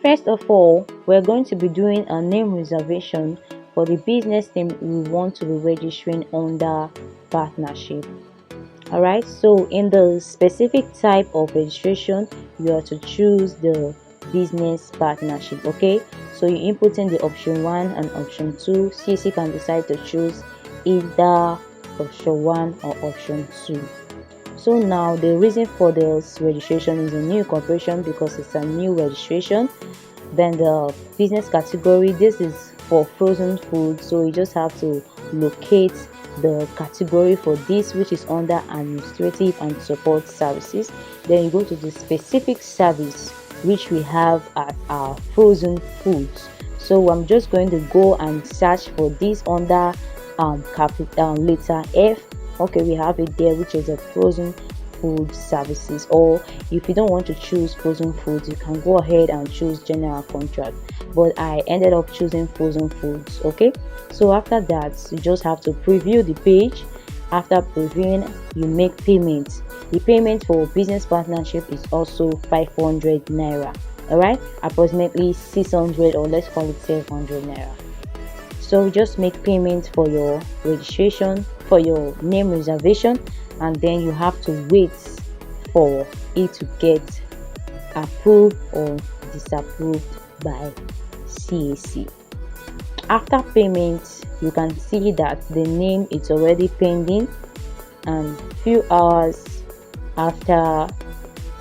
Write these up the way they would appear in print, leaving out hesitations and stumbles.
First of all, we're going to be doing a name reservation for the business name we want to be registering under partnership. Alright, so in the specific type of registration, you are to choose the business partnership. Okay, so you input in the option 1 and option 2. CAC can decide to choose either option 1 or option 2. So now the reason for this registration is a new corporation because it's a new registration. Then the business category, this is for frozen food, so you just have to locate the category for this, which is under administrative and support services. Then you go to the specific service which we have at our frozen foods. So I'm just going to go and search for this under letter F. Okay, we have it there, which is a frozen food services. Or if you don't want to choose frozen foods, you can go ahead and choose general contract, but I ended up choosing frozen foods. Okay, so after that, you just have to preview the page. After previewing, you make payment. The payment for business partnership is also 500 naira. All right, approximately 600, or let's call it 700 naira. So just make payment for your registration, for your name reservation, and then you have to wait for it to get approved or disapproved by CAC. After payment, you can see that the name is already pending, and few hours after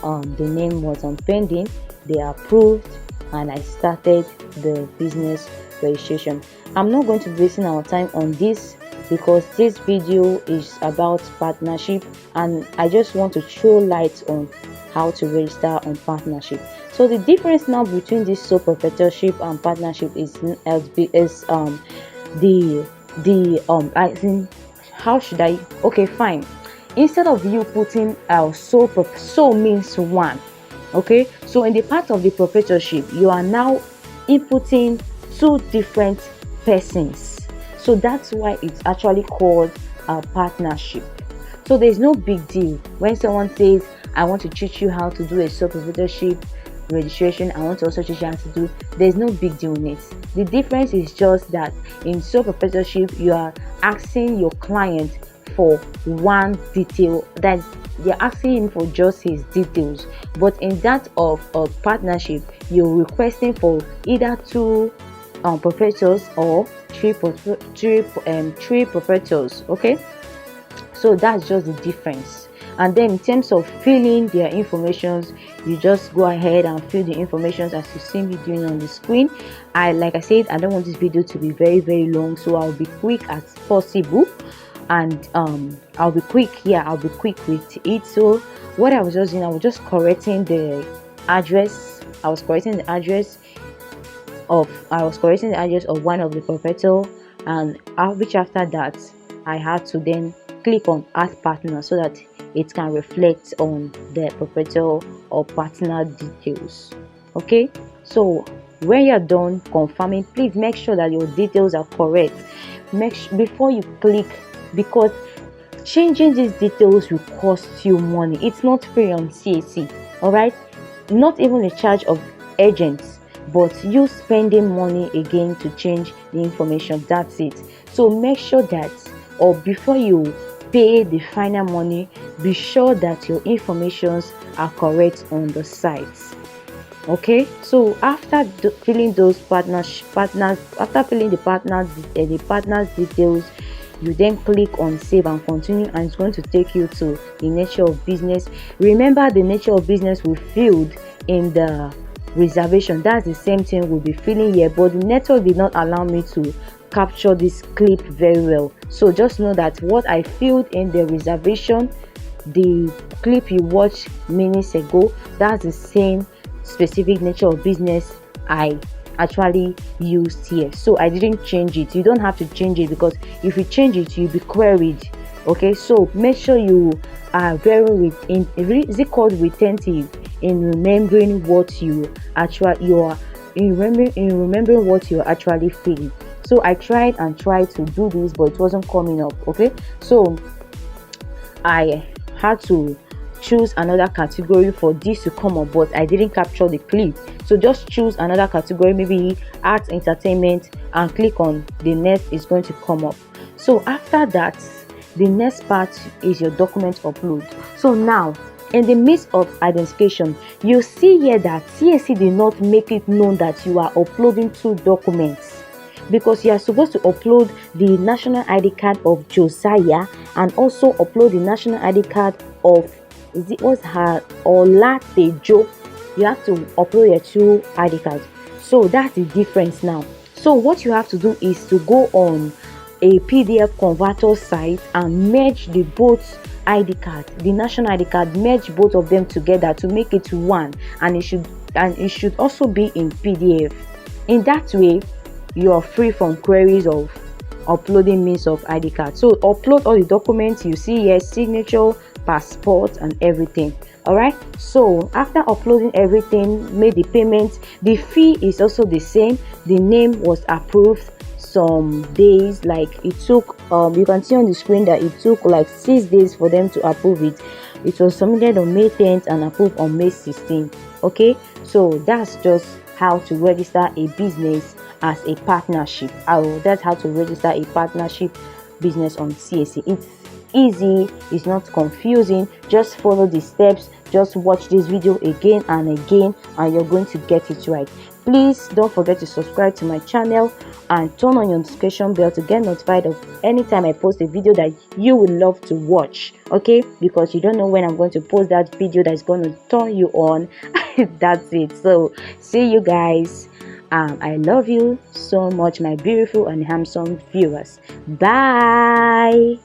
the name was on pending, they approved and I started the business registration. I'm not going to be wasting our time on this because this video is about partnership, and I just want to throw light on how to register on partnership. So the difference now between this sole proprietorship and partnership is I think, how should I, okay, fine, instead of you putting sole means one. Okay, so in the part of the proprietorship, you are now inputting two different persons, so that's why it's actually called a partnership. So there's no big deal when someone says, I want to teach you how to do a sole proprietorship registration, I want to also teach you how to do, there's no big deal in it. The difference is just that in sole proprietorship, you are asking your client for one detail, that they're asking him for just his details, but in that of a partnership, you're requesting for either two proprietors or three proprietors. Okay, so that's just the difference. And then in terms of filling their informations, you just go ahead and fill the informations as you see me doing on the screen. Like I said, I don't want this video to be very long, so I'll be quick as possible, and I'll be quick with it. So what I was just doing, I was just correcting the address. I was correcting the address of one of the proprietor, and which after that I had to then click on add partner so that it can reflect on the proprietor or partner details. Okay, so when you're done confirming, please make sure that your details are correct. Before you click, because changing these details will cost you money. It's not free on CAC. All right, not even a charge of agents, but you spending money again to change the information. That's it. So make sure that, or before you pay the final money, be sure that your informations are correct on the site. Okay, so after filling those partners, after filling the partners details, you then click on save and continue, and it's going to take you to the nature of business. Remember, the nature of business we filled in the reservation, that's the same thing we'll be filling here, but the network did not allow me to capture this clip very well. So just know that what I filled in the reservation, the clip you watched minutes ago, that's the same specific nature of business I actually used here. So I didn't change it. You don't have to change it, because if you change it, you'll be queried. Okay, so make sure you are very retentive in remembering what you are remembering what you're actually feeling. So I tried to do this, but it wasn't coming up. Okay, so I had to choose another category for this to come up, but I didn't capture the clip. So just choose another category, maybe arts entertainment, and click on the next is going to come up. So after that, the next part is your document upload. So now, in the midst of identification, you see here that CAC did not make it known that you are uploading two documents, because you are supposed to upload the national ID card of Josiah and also upload the national ID card of, is it was her Olatejo. You have to upload your two ID cards. So that's the difference now. So what you have to do is to go on a PDF converter site and merge the both ID card, the national ID card, merge both of them together to make it one, and it should also be in PDF. In that way, you are free from queries of uploading means of ID card. So upload all the documents you see here, signature, passport, and everything. All right, so after uploading everything, made the payment. The fee is also the same. The name was approved some days, like it took you can see on the screen that it took like 6 days for them to approve it. It was submitted on May 10th and approved on May 16th. Okay, so that's just how to register a business as a partnership. That's how to register a partnership business on CAC. It's easy, it's not confusing. Just follow the steps, just watch this video again and again, and you're going to get it right. Please don't forget to subscribe to my channel and turn on your notification bell to get notified of anytime I post a video that you would love to watch. Okay, because you don't know when I'm going to post that video that's going to turn you on. That's it. So see you guys. I love you so much, my beautiful and handsome viewers. Bye.